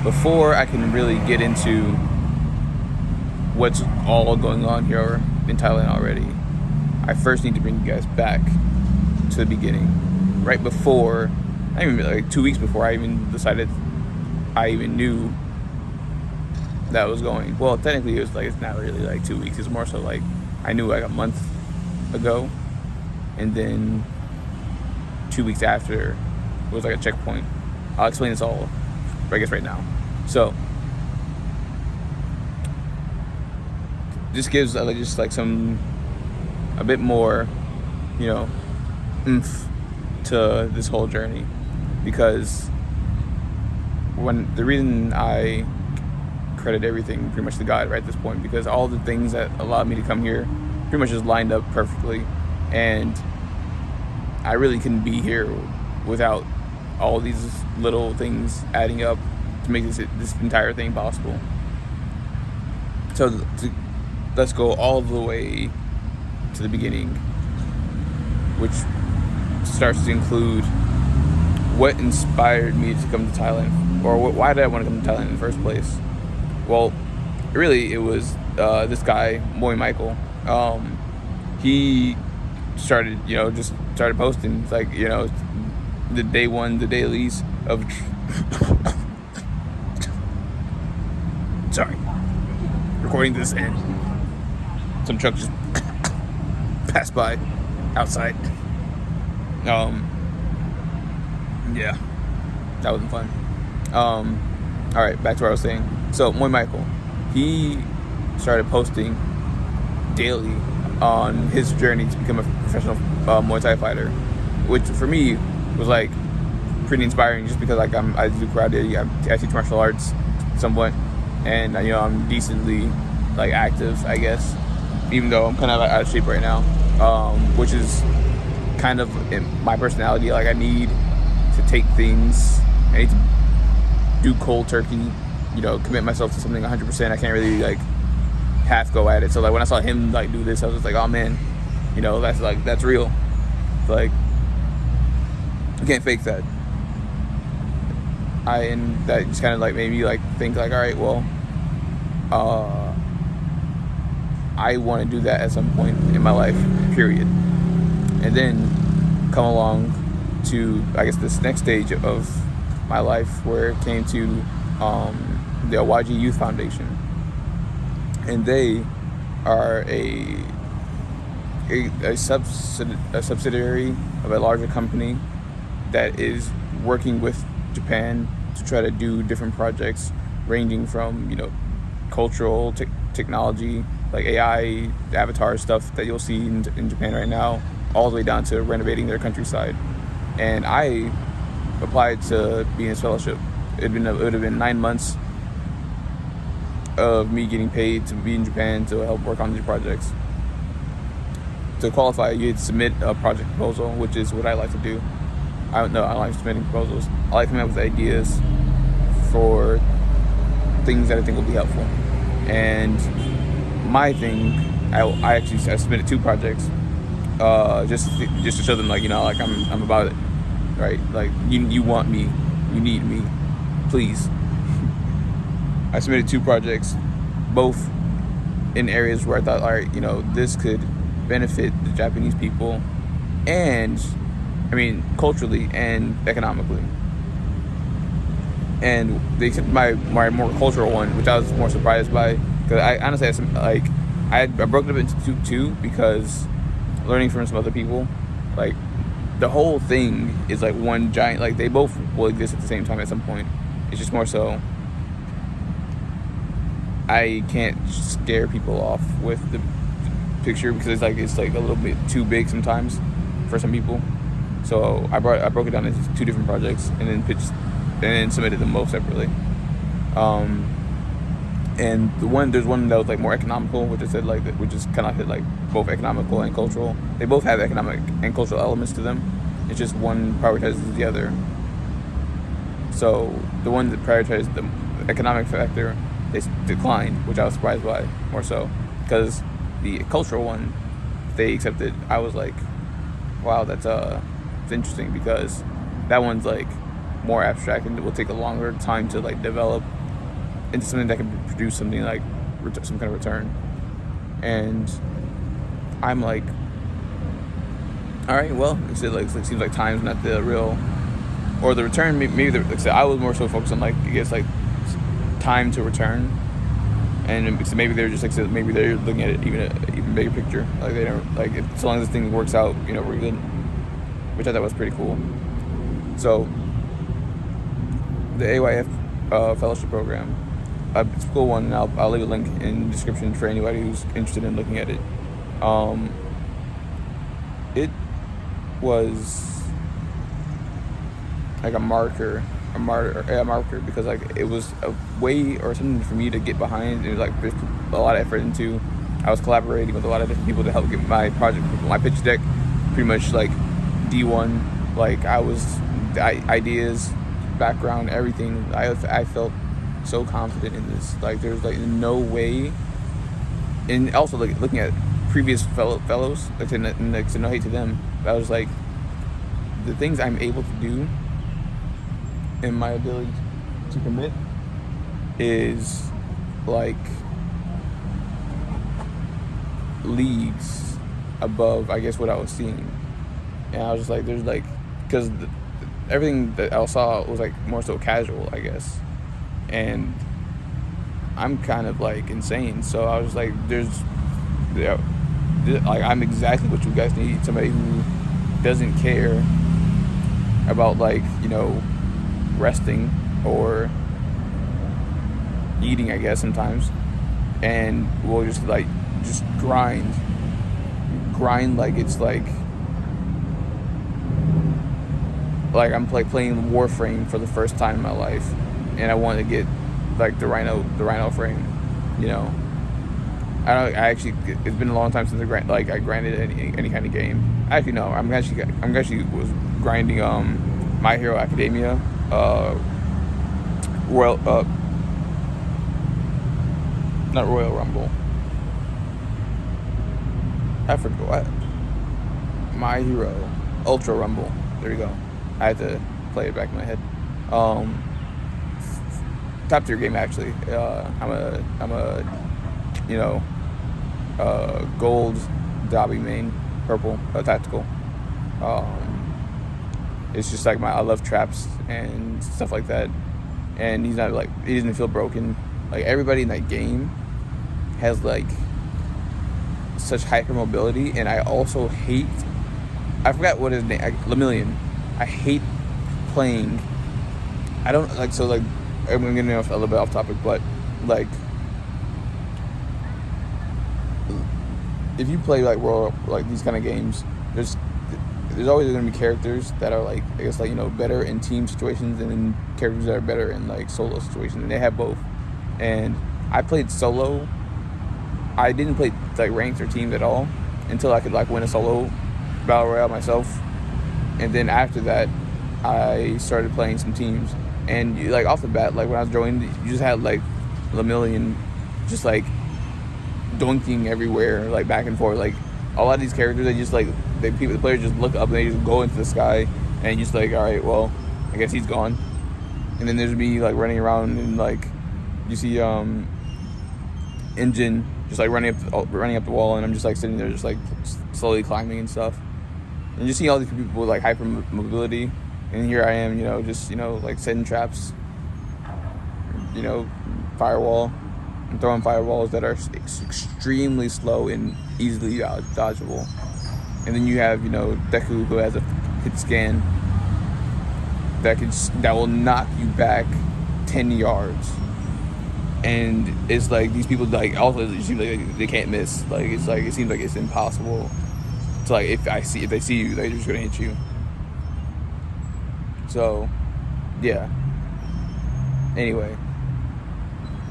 before I can really get into what's all going on here in Thailand already, I first need to bring you guys back to the beginning, right before, I even like 2 weeks before I even decided, I even knew that was going. Well, technically it was like, it's not really like 2 weeks. It's more so like I knew like a month ago, and then 2 weeks after was like a checkpoint. I'll explain this all, I guess, right now. So this gives just like a bit more, oomph to this whole journey, because the reason I credit everything pretty much to God right at this point, because all the things that allowed me to come here pretty much just lined up perfectly, and I really couldn't be here without all these little things adding up to make this entire thing possible. So let's go all the way to the beginning, which starts to include what inspired me to come to Thailand, or why did I want to come to Thailand in the first place. Well, really, it was this guy, Moy Michael. He started, just started posting, like, the the dailies of sorry, recording this, and some truck just passed by outside. Yeah, that wasn't fun. All right, back to what I was saying. So Moy Michael, he started posting daily on his journey to become a professional Muay Thai fighter, which for me was like pretty inspiring, just because like I do karate, I teach martial arts somewhat, and I'm decently like active, I guess, even though I'm kind of out of shape right now, which is kind of in my personality. Like I need to take things, I need to do cold turkey, commit myself to something 100%. I can't really like half go at it. So like when I saw him like do this, I was just like, oh man, that's real. Like you can't fake that. And that just kind of like made me like think like, all right, well, I want to do that at some point in my life, period. And then come along to, I guess, this next stage of my life, where it came to the YG Youth Foundation, and they are a subsidiary of a larger company that is working with Japan to try to do different projects ranging from cultural technology, like AI avatar stuff that you'll see in Japan right now, all the way down to renovating their countryside. And I applied to be in this fellowship. It would have been 9 months of me getting paid to be in Japan to help work on these projects. To qualify, you had to submit a project proposal, which is what I like to do. I don't like submitting proposals. I like coming up with ideas for things that I think will be helpful. And my thing, I submitted 2 projects, just to show them, like, like I'm about it, right? Like you want me, you need me, please. I submitted 2 projects, both in areas where I thought, all right, this could benefit the Japanese people, and culturally and economically. And they accepted my more cultural one, which I was more surprised by, because I honestly had some, like, I broke it up into two, because learning from some other people, like, the whole thing is like one giant, like, they both will exist at the same time at some point. It's just more so I can't scare people off with the picture, because it's like a little bit too big sometimes for some people. So I broke it down into 2 different projects, and then submitted them both separately. And there's one that was like more economical, which is kind of hit like both economical and cultural. They both have economic and cultural elements to them. It's just one prioritizes the other. So the one that prioritized the economic factor, they declined, which I was surprised by more so, because the cultural one they accepted. I was like, wow, that's interesting, because that one's like more abstract and it will take a longer time to like develop into something that can produce something like some kind of return. And I'm like, all right, well, it seems like time's not the real, or the return. Maybe like I said, I was more so focused on like I guess like time to return, and so maybe they're just like said, maybe they're looking at it even bigger picture. Like they don't like as long as this thing works out, we're good. Which I thought was pretty cool. So the AYF fellowship program, it's a cool one, and I'll leave a link in the description for anybody who's interested in looking at it. It was like a marker because like it was a way or something for me to get behind. It was like there's a lot of effort into. I was collaborating with a lot of different people to help get my project, my pitch deck, pretty much like D1. Like I was the ideas, background, everything. I felt so confident in this. Like there's like no way. And also like looking at previous fellows, like to no hate to them, but I was like, the things I'm able to do and my ability to commit is like leagues above, I guess, what I was seeing. And I was just like, there's like, because everything that I saw was like more so casual, I guess. And I'm kind of like insane, so I was like, like I'm exactly what you guys need. Somebody who doesn't care about like resting or eating, I guess sometimes, and we'll just grind like it's like I'm like playing Warframe for the first time in my life, and I want to get like the Rhino frame, I actually, it's been a long time since I grinded any kind of game. Actually, no, I'm actually was grinding My Hero Academia, not Royal Rumble. I forgot. My Hero Ultra Rumble. There you go. I had to play it back in my head. Top tier game actually. I'm a gold Dobby main, purple tactical. It's just like I love traps and stuff like that, and he doesn't feel broken. Like everybody in that game has like such hyper mobility, and I also hate. I forgot what his name. Lemillion. I hate playing. I don't like so like. I'm getting a little bit off topic, but like. If you play like these kind of games, there's always going to be characters that are like I guess like better in team situations and then characters that are better in like solo situations, and they have both. And I played solo. I didn't play like ranked or teams at all until I could like win a solo battle royale myself, and then after that, I started playing some teams. And like off the bat, like when I was joining, you just had like Lemillion, just like doinking everywhere, like back and forth. Like a lot of these characters, they just like the players just look up and they just go into the sky, and just like, all right, well, I guess he's gone. And then there's me like running around, and like you see Engine just like running up the wall, and I'm just like sitting there, just like slowly climbing and stuff. And you see all these people with like hyper mobility, and here I am, just like setting traps, firewall. I'm throwing firewalls that are extremely slow and easily dodgeable. And then you have, Deku, who has a hit scan that will knock you back 10 yards. And it's like these people like also it seems like they can't miss. Like it's like it seems like it's impossible to like if they see you, they're just gonna hit you. So yeah. Anyway.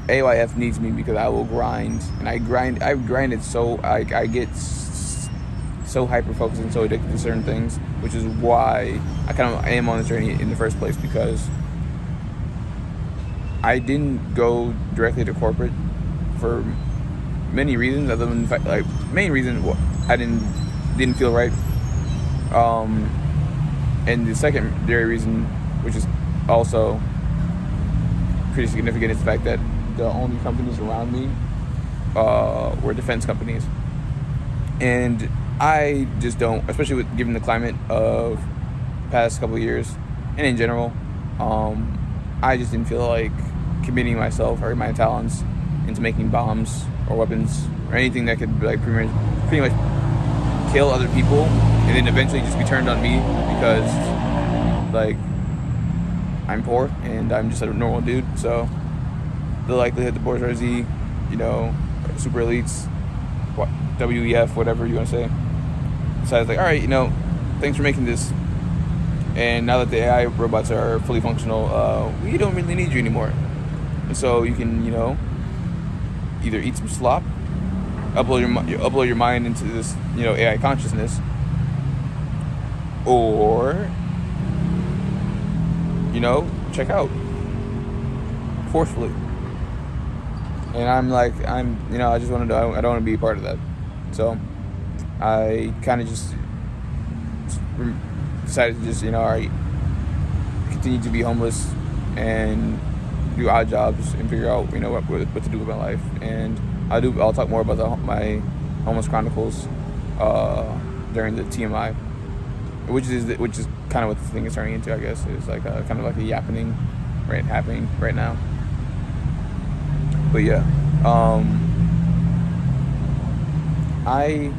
AYF needs me because I will grind, and I grinded so I get so hyper focused and so addicted to certain things, which is why I am on this journey in the first place, because I didn't go directly to corporate for many reasons, other than the fact, like main reason I didn't feel right, and the secondary reason, which is also pretty significant is the fact that the only companies around me were defense companies. And I just don't, especially with given the climate of the past couple of years and in general, I just didn't feel like committing myself or my talents into making bombs or weapons or anything that could like pretty much kill other people and then eventually just be turned on me because like I'm poor and I'm just a normal dude. So the likelihood the bourgeoisie, super elites, WEF, whatever you want to say, decides like, all right, thanks for making this. And now that the AI robots are fully functional, we don't really need you anymore. And so you can, either eat some slop, upload your mind into this, AI consciousness, or, check out forcefully. And I'm like, I just want to I don't want to be a part of that. So I kind of just decided to just, all right, continue to be homeless and do odd jobs and figure out, what to do with my life. And I'll talk more about my homeless chronicles during the TMI, which is kind of what the thing is turning into, I guess. It's like kind of like a happening right now. But yeah, I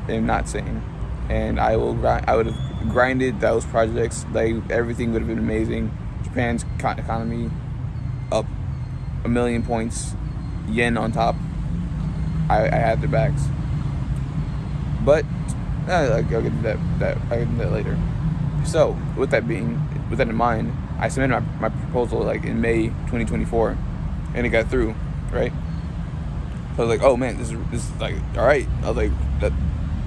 am not sane, and I would have grinded those projects. Like everything would have been amazing. Japan's economy up 1,000,000 points, yen on top. I had their backs, but I'll get to that later. So with that in mind, I submitted my proposal like in May 2024, and it got through, right? So I was like, oh man, this is like, all right. I was like, that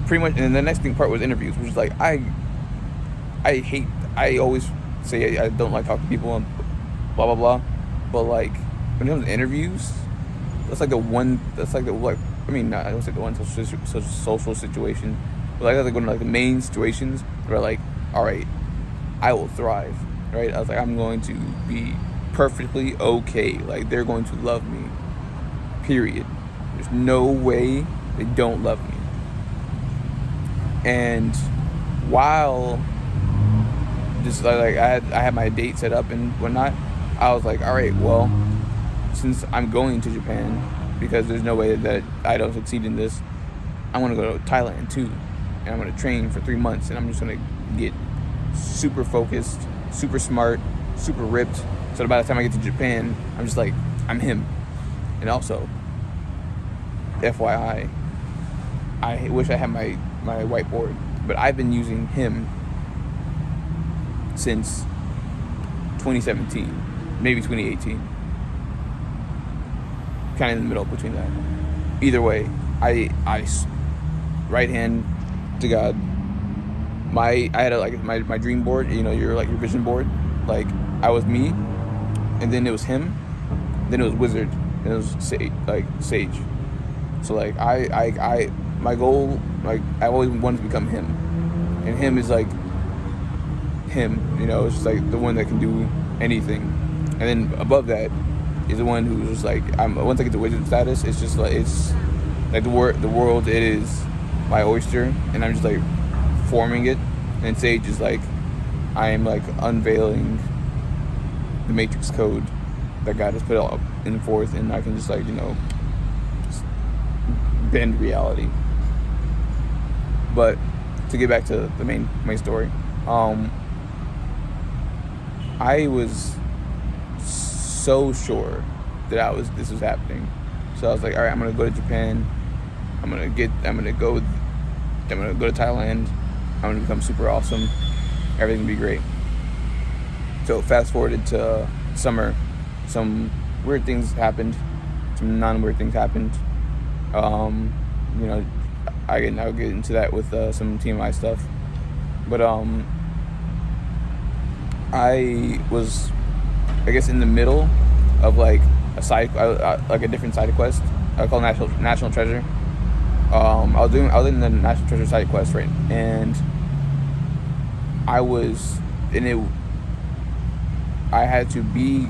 pretty much. And then the next part was interviews, which is like, I always say I don't like talking to people and blah blah blah, but like when it comes to interviews, I don't say the one social situation, but like one of like the main situations where like, all right, I will thrive, right? I was like, I'm going to be perfectly okay. Like they're going to love me, period. There's no way they don't love me. And while just like I had my date set up and whatnot, I was like, all right, well, since I'm going to Japan, because there's no way that I don't succeed in this, I'm gonna go to Thailand too, and I'm gonna train for 3 months, and I'm just gonna get super focused, super smart, super ripped, so that by the time I get to Japan, I'm just like, I'm him. And also, FYI, I wish I had my whiteboard, but I've been using him since 2017, maybe 2018. Kind of in the middle between that. Either way, I right hand to God. I had my dream board, your vision board. Like I was me, and then it was him, then it was wizard, and it was sage. So like I my goal, like I always wanted to become him, and him is like him. It's just like the one that can do anything, and then above that is the one who's just like once I get the wizard status, it's just like it's like the world it is my oyster, and I'm just like forming it. And sage is like I am like unveiling the matrix code that God has put up in forth, and I can just like bend reality. But to get back to the main story, I was so sure that this was happening. So I was like, all right, I'm gonna go to Japan. I'm gonna go to Thailand. I'm gonna become super awesome. Everything will be great. So fast forwarded to summer, some weird things happened, some non-weird things happened. I'll get into that with some TMI stuff. But I was, I guess, in the middle of like a different side quest. I call it National Treasure. I was in the National Treasure side quest, right? And I was, and it, I had to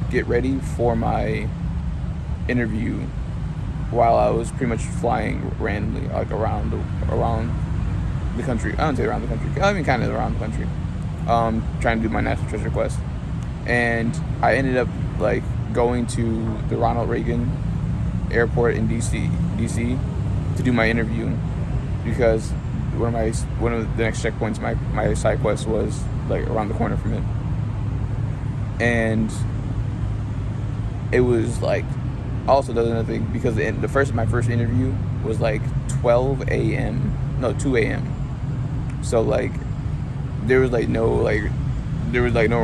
get ready for my interview while I was pretty much flying randomly, like around the country. I don't say around the country. I mean, kind of around the country, trying to do my National Treasure quest. And I ended up like going to the Ronald Reagan Airport in DC, to do my interview, because one of the next checkpoints, my side quest was like around the corner from it, and it was like also does another thing because my first interview was like 2 a.m. So like there was no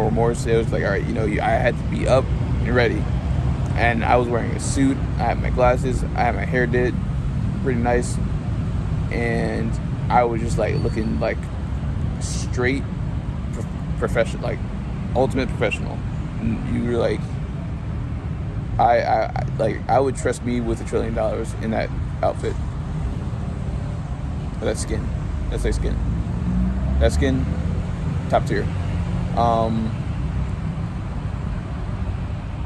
remorse. It was like, all right, I had to be up and ready, and I was wearing a suit. I had my glasses. I had my hair did pretty nice, and I was just like looking like straight professional, like ultimate professional. And you were like, I would trust me with $1 trillion in that outfit. That skin. Let's say skin. That skin, top tier.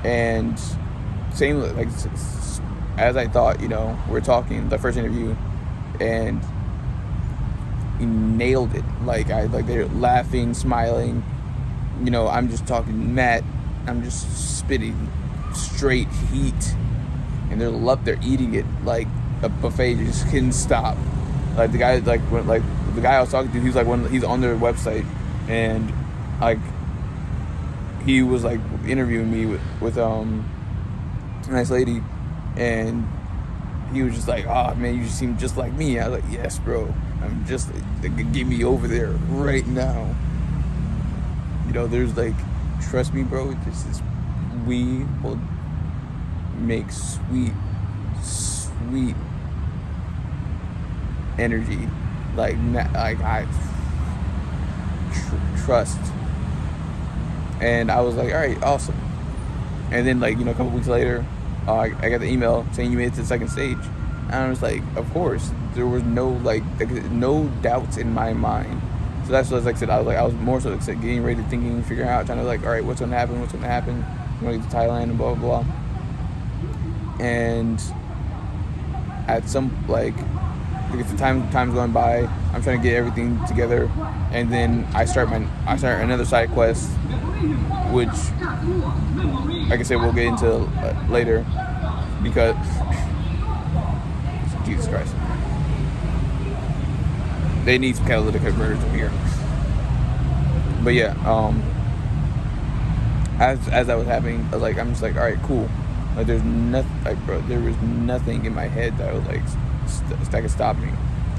And same, like, as I thought, we're talking the first interview, and he nailed it. Like they're laughing, smiling. I'm just talking Matt. I'm just spitting straight heat, and they're eating it like a buffet. You just couldn't stop. Like the guy, the guy I was talking to, he's on their website, and like he was like interviewing me with a nice lady, and he was just like, "Oh man, you seem just like me." I was like, "Yes, bro. I'm just get me over there right now." There's like, trust me, bro. We will make sweet energy. Like I trust. And I was like, all right, awesome. And then a couple weeks later, I got the email saying you made it to the second stage. And I was like, of course. There was no doubts in my mind. So that's what, like I said, I was more so getting ready, thinking, figuring out, trying to all right, what's gonna happen? I'm gonna get to Thailand and blah blah blah. And at some the time's going by, I'm trying to get everything together, and then I start another side quest, which, like I said, we'll get into later, because Jesus Christ, they need some catalytic converters over here. But yeah, as that was happening, I was I'm just like, all right, cool. Like there's nothing, bro. There was nothing in my head that was that could stop me.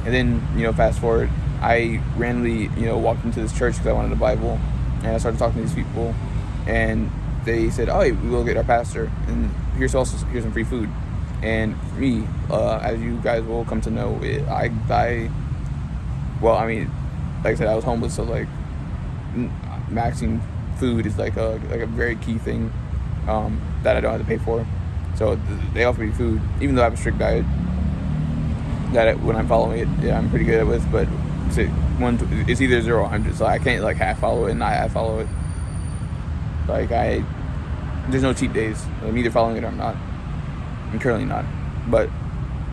And then fast forward, I randomly walked into this church because I wanted a Bible, and I started talking to these people, and they said, "Oh, hey, we will get our pastor, and here's some free food." And for me, as you guys will come to know, well, I mean, like I said, I was homeless, so maxing food is like a very key thing that I don't have to pay for. So they offer me food, even though I have a strict diet. When I'm following it, yeah, I'm pretty good with. But it's either 0 or 100, so I can't half follow it and not half follow it. There's no cheat days. I'm either following it or I'm not. I'm currently not, but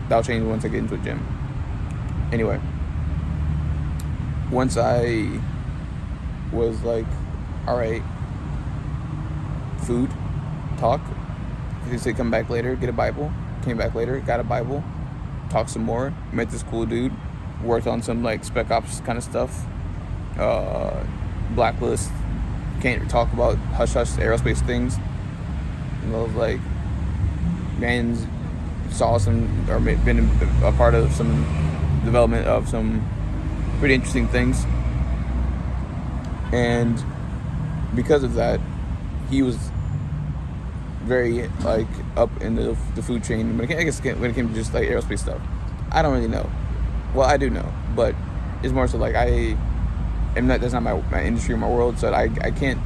that'll change once I get into a gym. Anyway, once I was like, all right, food, talk. They said come back later, get a Bible. Came back later, got a Bible, talked some more, met this cool dude, worked on some Spec Ops kind of stuff, Blacklist, can't talk about hush-hush aerospace things. And I was like, man's saw some, or been a part of some development of some pretty interesting things. And because of that, he was very up in the food chain. When it came to just aerospace stuff, I don't really know. Well, I do know, but it's more so that's not my industry or my world, so I can't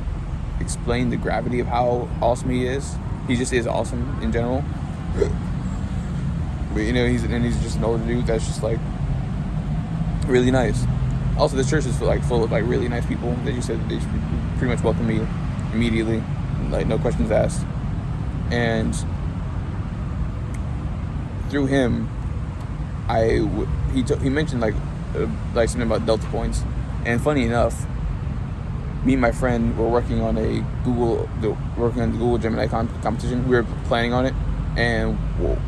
explain the gravity of how awesome he is. He just is awesome in general. But he's just an older dude that's just really nice. Also, the church is like full of like really nice people. That you said they pretty much welcomed me immediately, like no questions asked. And through him, he mentioned like something about Delta points. And funny enough, me and my friend were working on the Google Gemini competition. We were planning on it, and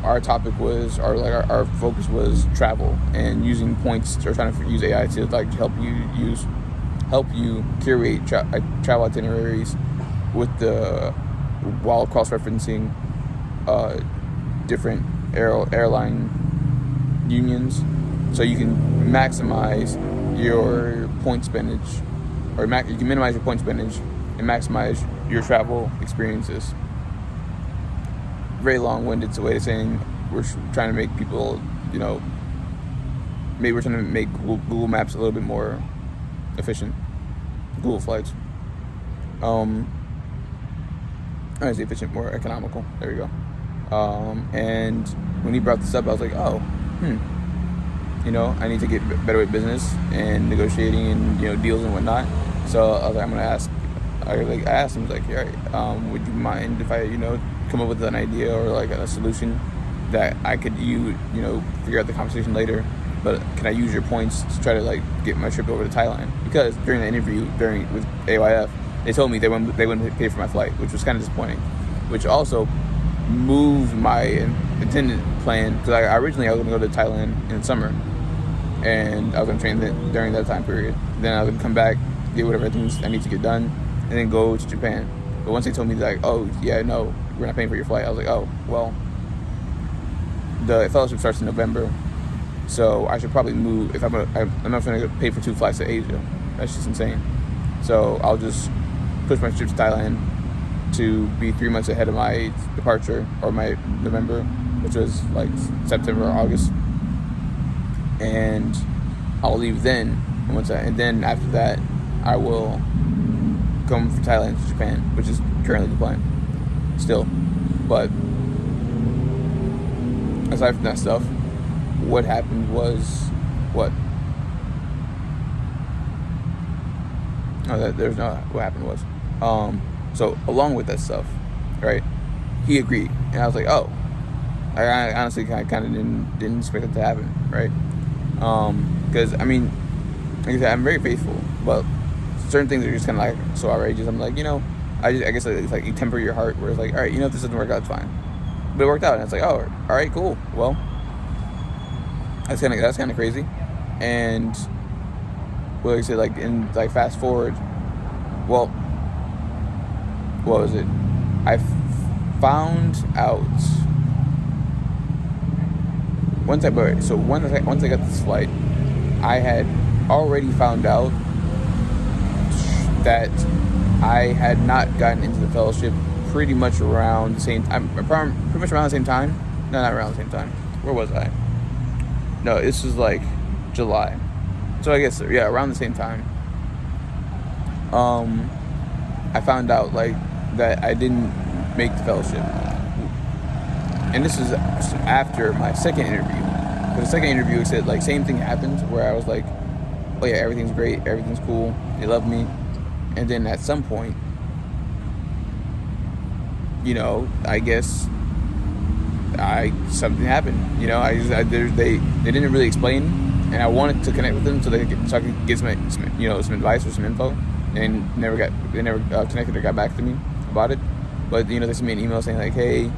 our topic was, our focus was travel and using points, or trying to use AI to like help you curate travel itineraries while cross-referencing different airline unions, so you can maximize your point spendage, or you can minimize your point spendage and maximize your travel experiences. Very long-winded way of saying we're trying to make people, maybe we're trying to make Google Maps a little bit more efficient. Google Flights. I say efficient, more economical. There we go. And when he brought this up, I was like, I need to get better with business and negotiating and deals and whatnot. So I was like, I'm gonna ask. I asked him, like, all right, would you mind if I come up with an idea or like a solution that I could figure out the conversation later, but can I use your points to try to like get my trip over to Thailand? Because during the interview with AYF, they told me they wouldn't pay for my flight, which was kind of disappointing, which also moved my intended plan, because I originally was going to go to Thailand in the summer, and I was going to train during that time period. Then I was going to come back, get whatever things I need to get done, and then go to Japan. But once they told me like, oh yeah, no, we're not paying for your flight, I was like, oh well, the fellowship starts in November, so I should probably move. If I'm not going to pay for 2 flights to Asia. That's just insane. So I'll just push my trip to Thailand to be 3 months ahead of my departure, or my November, which was like September or August, and I'll leave then. And then after that, I will come from Thailand to Japan, which is currently the plan still. But aside from that stuff, what happened was what? No, there's not. What happened was, so along with that stuff, right? He agreed, and I was like, oh, I honestly kind of didn't expect it to happen, right? Because I mean, like I said, I'm very faithful, but certain things are just kind of like so outrageous. I'm like, I guess it's like you temper your heart, where it's like, all right, if this doesn't work out, it's fine. But it worked out, and it's like, oh, all right, cool. Well, that's kind of crazy. And well, like I said, like in like fast forward, well, what was it? I found out once I got this flight, I had already found out that I had not gotten into the fellowship pretty much around the same time. Pretty much around the same time. No, not around the same time. Where was I? No, this was like July. So I guess, yeah, around the same time. I found out like that I didn't make the fellowship, and this is after my second interview. Because the second interview said like same thing happened, where I was like, oh yeah, everything's great, everything's cool, they love me, and then at some point, I guess something happened. They didn't really explain, and I wanted to connect with them so I could get some advice or some info, and they never connected or got back to me about it. But they sent me an email saying like, hey,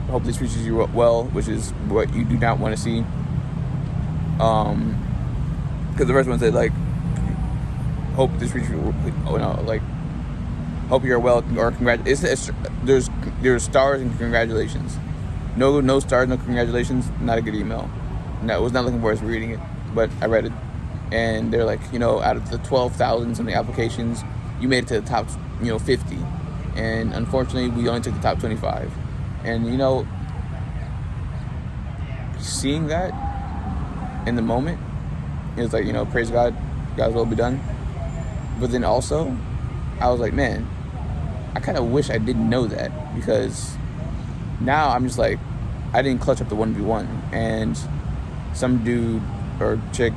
hope this reaches you well, which is what you do not want to see. Because the first one said like, hope this reaches you, hope you're well, or there's stars and congratulations. No stars, no congratulations. Not a good email. No, I was not looking forward to reading it, but I read it, and they're like, out of the 12,000 something applications, you made it to the top, 50, and unfortunately, we only took the top 25. And seeing that in the moment, it was like, praise God, God's will be done. But then also, I was like, man, I kind of wish I didn't know that, because now I'm just like, I didn't clutch up the 1v1, and some dude or chick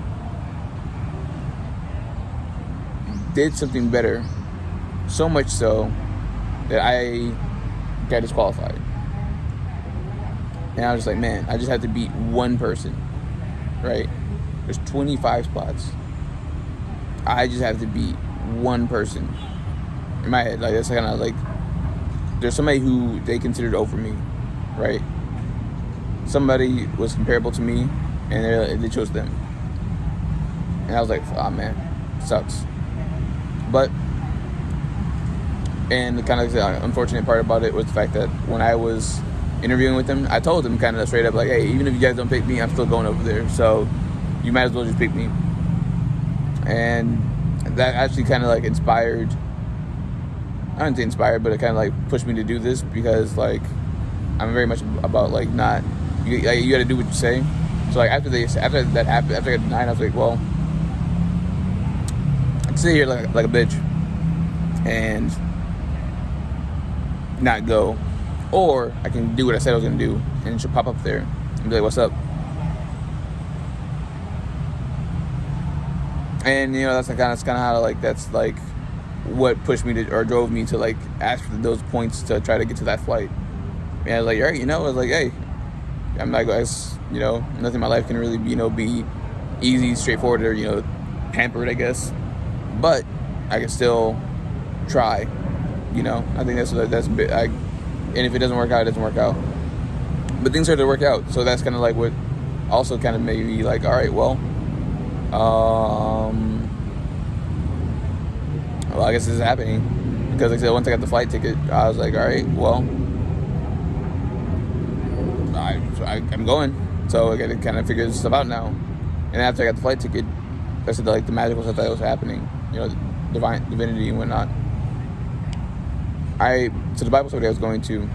did something better, so much so that I got disqualified. And I was just like, man, I just have to beat one person, right? There's 25 spots. I just have to beat one person. In my head, like, that's kind of like, there's somebody who they considered over me, right? Somebody was comparable to me, and they chose them. And I was like, oh man, sucks. But, and the kind of unfortunate part about it was the fact that when I was interviewing with them, I told them kind of straight up, like, hey, even if you guys don't pick me, I'm still going over there, so you might as well just pick me. And that actually kind of like inspired, I don't say inspired, but it kind of like pushed me to do this, because like I'm very much about like not, you got to do what you say. So like after that happened, after I got denied, I was like, well, I can sit here like a bitch and not go, or I can do what I said I was gonna do, and it should pop up there and be like, what's up? And you know, that's kind of how like that's like what pushed me to, or drove me to like ask for those points to try to get to that flight. And I was like, all right, you know, I was like, hey, I'm not going, you know, nothing in my life can really be, you know, be easy, straightforward, or, you know, pampered, I guess. But I can still try, you know. I think that's a bit. And if it doesn't work out, it doesn't work out. But things started to work out, so that's kind of like what also kind of made me like, all right, well, I guess this is happening, because like I said, once I got the flight ticket, I was like, all right, well, I'm going, so I got to kind of figure this stuff out now. And after I got the flight ticket, I said like the magical stuff that was happening, you know, divinity and whatnot. So the Bible study I was going to,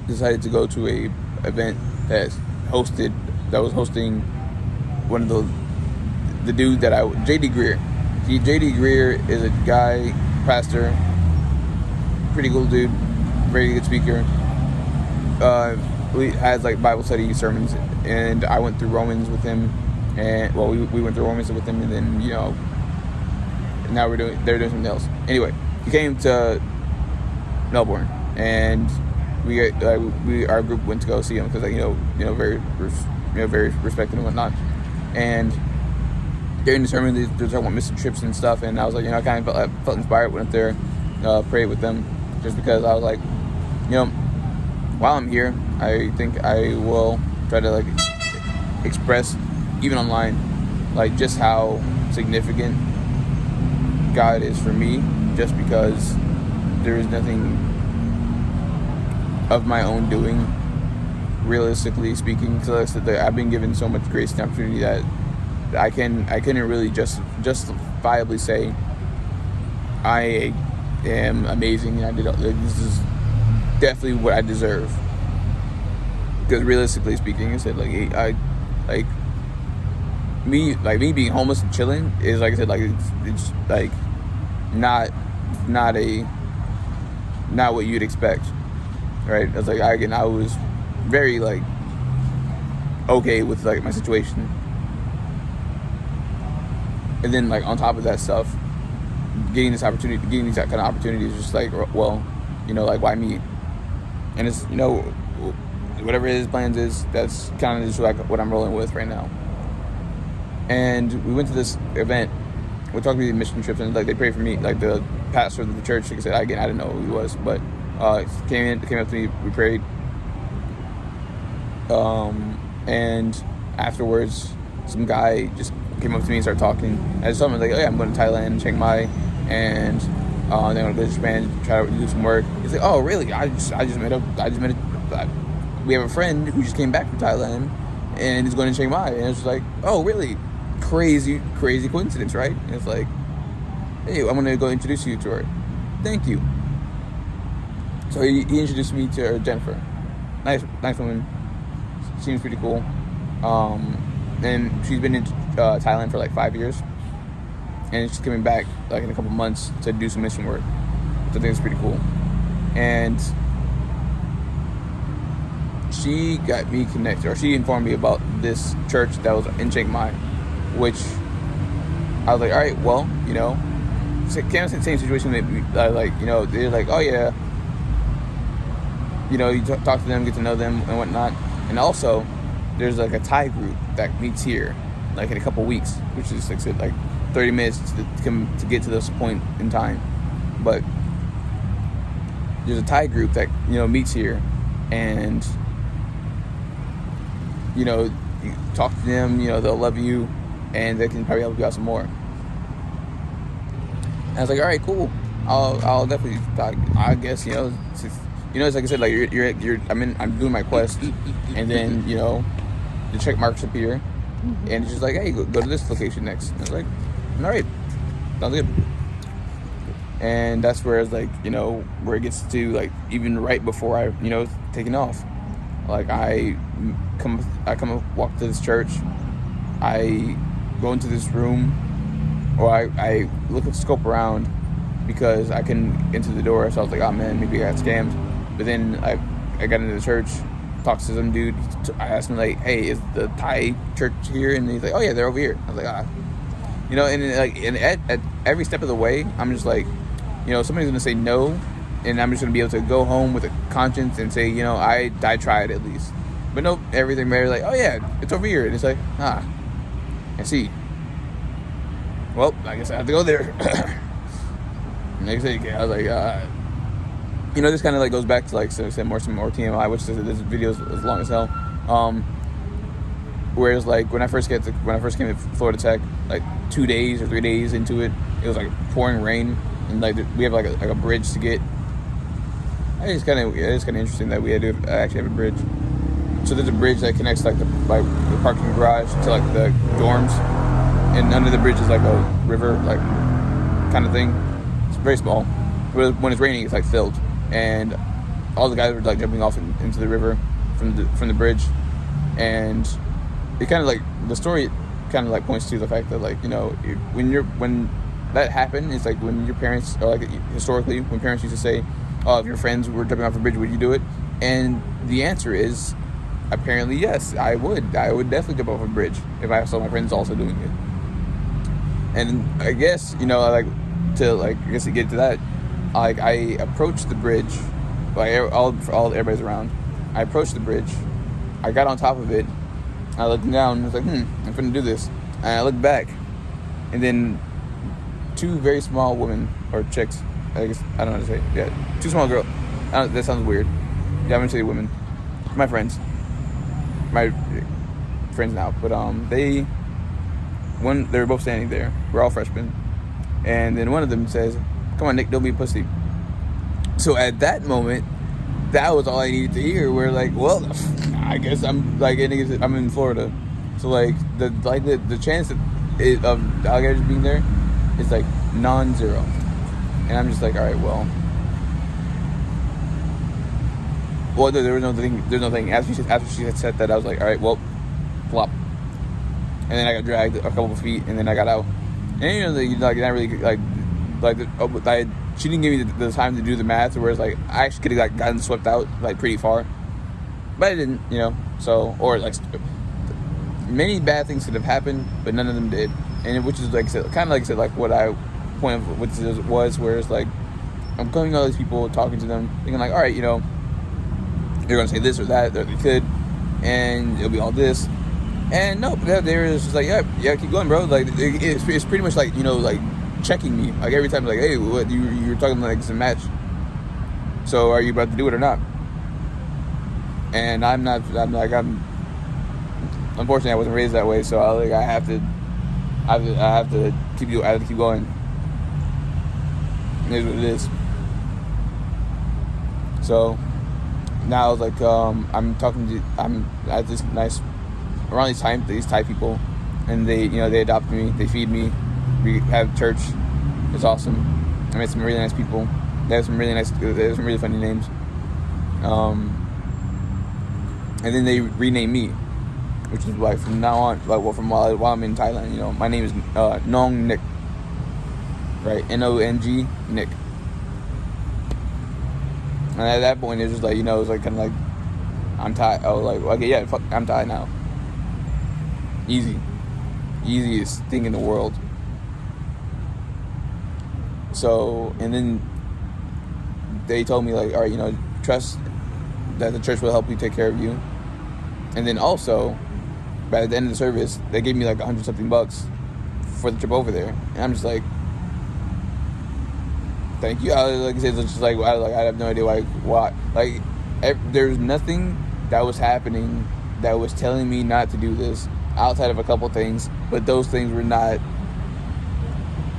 decided to go to a event that was hosting one of the dude that J.D. Greer. J.D. Greer is a guy, pastor, pretty cool dude, very good speaker. He has like Bible study sermons, and I went through Romans with him, and well, we went through Romans with him, and then, you know, now they're doing something else. Anyway, he came to Melbourne, and our group went to go see him, because like, you know, very respected and whatnot. And during the sermon, they were talking about missing trips and stuff, and I was like, you know, I kind of felt inspired, went up there, prayed with them, just because I was like, you know, while I'm here, I think I will try to like express, even online, like just how significant God is for me, just because there is nothing of my own doing, realistically speaking. So I've been given so much grace and opportunity that I couldn't really justifiably say I am amazing and I did this is definitely what I deserve. Because realistically speaking, I said me being homeless and chilling is, like I said, like it's like not what you'd expect, right? I was like, I was very like okay with like my situation, and then like on top of that stuff, getting these kind of opportunities is just like, well, you know, like, why me? And it's, you know, whatever his plans is, that's kind of just like what I'm rolling with right now. And we went to this event. We're talking about the mission trips, and like they prayed for me. Like the pastor of the church, like I said, again, I didn't know who he was, but came up to me. We prayed, and afterwards, some guy just came up to me and started talking. I just told him, like, oh yeah, I'm going to Thailand, Chiang Mai, and then I'm going to go to Japan, try to do some work. He's like, oh really? We have a friend who just came back from Thailand, and he's going to Chiang Mai. And it's like, oh really? Crazy coincidence, right? And it's like, hey, I'm going to go introduce you to her. Thank you. So he introduced me to her, Jennifer. Nice woman. Seems pretty cool. And she's been in Thailand for like 5 years, and she's coming back like in a couple months to do some mission work, which I think is pretty cool. And she got me connected, or she informed me about this church that was in Chiang Mai, which I was like, all right, well, you know, kind of same situation. Like, you know, they're like, oh yeah, you know, you talk to them, get to know them and whatnot. And also, there's like a Thai group that meets here, like in a couple weeks, which is like I said, like 30 minutes to get to this point in time. But there's a Thai group that, you know, meets here, and you know, you talk to them, you know, they'll love you, and they can probably help you out some more. And I was like, all right, cool. I'll definitely, I guess, you know, it's like I said, like I'm doing my quest, and then, you know, the check marks appear, and it's just like, hey, go to this location next. And I was like, all right, sounds good. And that's where it's like, you know, where it gets to like even right before I, you know, taking off. Like I come walk to this church, I go into this room, or I look at scope around because I couldn't enter the door. So I was like, oh man, maybe I got scammed. But then I got into the church, talked to some dude. I asked him like, hey, is the Thai church here? And he's like, oh yeah, they're over here. I was like, you know, and at every step of the way, I'm just like, you know, somebody's gonna say no, and I'm just gonna be able to go home with a conscience and say, you know, I tried at least. But nope, everything very like, oh yeah, it's over here. And it's like, I see. Well, I guess I have to go there. Next thing, I was like, you know, this kind of like goes back to like some more TMI, which this video is long as hell. Whereas like when I first came to Florida Tech, like 2 days or 3 days into it, it was like pouring rain, and like we have like a bridge to get. It's kind of interesting that we had to actually have a bridge. So there's a bridge that connects like the parking garage to like the dorms, and under the bridge is like a river like kind of thing. It's very small. But when it's raining, it's like filled, and all the guys were like jumping off into the river from the bridge, and it kind of like the story kind of like points to the fact that like, you know, when that happened, it's like when your parents, or like historically when parents used to say, oh, if your friends were jumping off a bridge, would you do it? And the answer is apparently yes, I would definitely jump off a bridge if I saw my friends also doing it. And I guess, you know, like to get to that, like I approached the bridge, like everybody's around. I approached the bridge, I got on top of it, I looked down, I was like, I'm finna do this. And I looked back, and then two very small women, or chicks, I guess, I don't know how to say it. Yeah, two small girls. That sounds weird. Yeah, I'm gonna say women. My friends now. But they were both standing there. We're all freshmen. And then one of them says, come on, Nick, don't be a pussy. So at that moment, that was all I needed to hear. We're like, well, I guess I'm in Florida. So like the chance of the alligators being there is like non-zero. And I'm just like, all right, well, there was no thing. There's no thing. After she had said that, I was like, all right, well, flop. And then I got dragged a couple of feet, and then I got out. And you know, like not really she didn't give me the time to do the math, whereas like I actually could have like gotten swept out like pretty far, but I didn't, you know. So, or like many bad things could have happened, but none of them did. And which is like I said, kind of like I said, like what I point of what this was, where it's like I'm coming to all these people, talking to them, thinking like, all right, you know, they're gonna say this or that, or they could, and it'll be all this. And no, they're just like, yeah, keep going, bro. Like it's pretty much like, you know, like checking me, like every time, like, hey, what you're talking like it's a match, so are you about to do it or not? And I'm unfortunately I wasn't raised that way, so I have to keep going. It is what it is. So now like I'm at this nice around these Thai people, and they, you know, they adopt me, they feed me, we have church. It's awesome. I met some really nice people. They have some really funny names. And then they renamed me, which is like from now on, like from while I'm in Thailand, you know, my name is Nong Nick, right? Nong Nick. And at that point, it's just like, you know, it's like kind of like I'm Thai. Oh, like okay, yeah, fuck, I'm Thai now. Easiest thing in the world. So, and then they told me, like, all right, you know, trust that the church will help you take care of you. And then also, by the end of the service, they gave me like $100-something for the trip over there. And I'm just like, thank you. Like I said, it's just like, I have no idea why. Like, there's nothing that was happening that was telling me not to do this outside of a couple things, but those things were not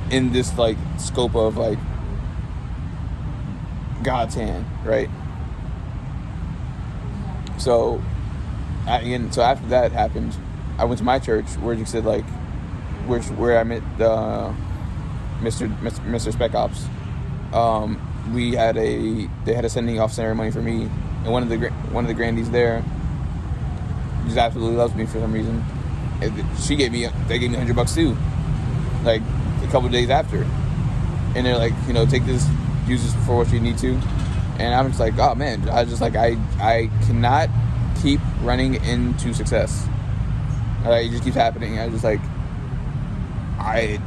in this like scope of like God's hand, right? So after that happened, I went to my church where you said like where I met Mr. Spec Ops. They had a sending off ceremony for me, and one of the grandees there just absolutely loves me for some reason. They gave me $100 too, like a couple of days after, and they're like, you know, take this, use this for what you need to. And I'm just like, oh man, I just like I cannot keep running into success. It just keeps happening. I just like I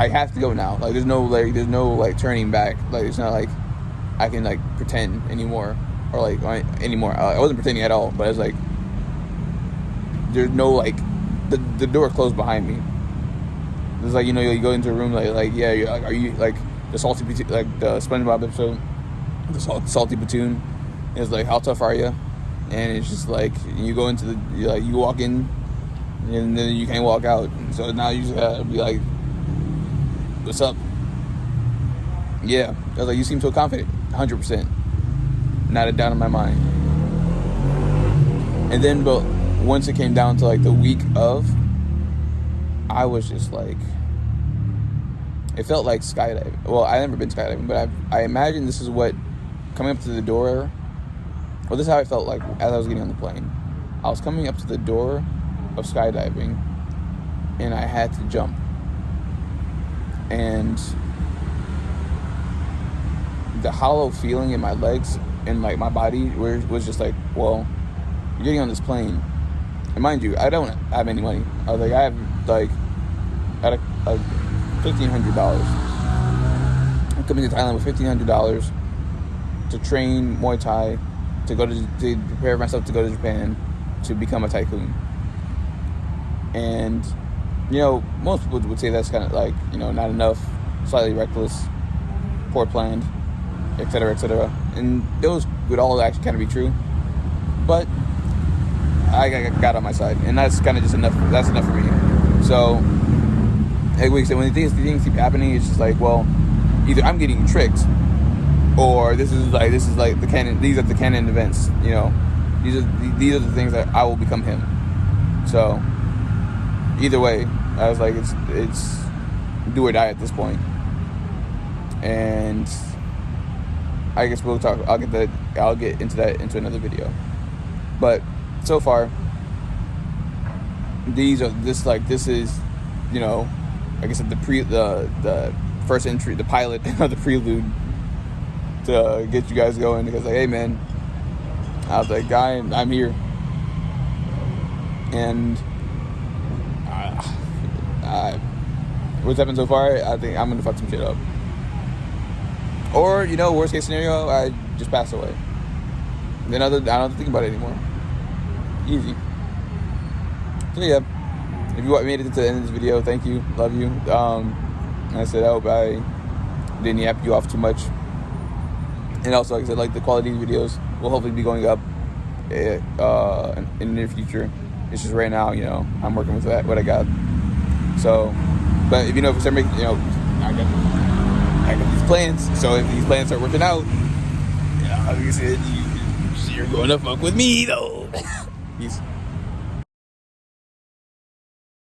have to go now. Like there's no turning back. Like it's not like I can like pretend anymore anymore. I wasn't pretending at all, but it's like there's no like the door closed behind me. It's like, you know, you go into a room like yeah, you're like, are you like the salty like the SpongeBob episode, the salty platoon? It's like, how tough are you? And it's just like you go into you walk in and then you can't walk out. So now you just gotta be like, what's up? Yeah, I was like, you seem so confident. 100%, not a doubt in my mind. And then, but once it came down to like the week of, I was just like, it felt like skydiving. Well, I've never been skydiving, but I imagine this is what, coming up to the door, well, this is how I felt like as I was getting on the plane. I was coming up to the door of skydiving, and I had to jump. And the hollow feeling in my legs and like my body was just like, well, you're getting on this plane. And mind you, I don't have any money. I was like, I have like $1,500. I'm coming to Thailand with $1,500 to train Muay Thai, to prepare myself to go to Japan to become a tycoon. And you know, most people would say that's kind of like, you know, not enough, slightly reckless, poor planned, etc., etc. And those would all actually kind of be true. But I got on my side, and that's kind of just enough. That's enough for me. So, like we said, when things keep happening, it's just like, well, either I'm getting tricked, or this is like the canon. These are the canon events. You know, these are the things that I will become him. So, either way, I was like, it's do or die at this point. And I guess we'll talk. I'll get into that into another video. But so far, this is, you know, like I said, the first entry, the pilot or the prelude to get you guys going. Because like, hey man, I was like, guy, I'm here, and what's happened so far, I think I'm gonna fuck some shit up. Or, you know, worst case scenario, I just pass away. Then I don't have to think about it anymore. Easy. So yeah, if you made it to the end of this video, thank you, love you. Like I said, I hope I didn't yap you off too much. And also, like I said, like the quality of videos will hopefully be going up in the near future. It's just right now, you know, I'm working with what I got. So, but if you know, for some reason, you know, I got these plans. So if these plans start working out, like I said, you're going to fuck with me though. Peace.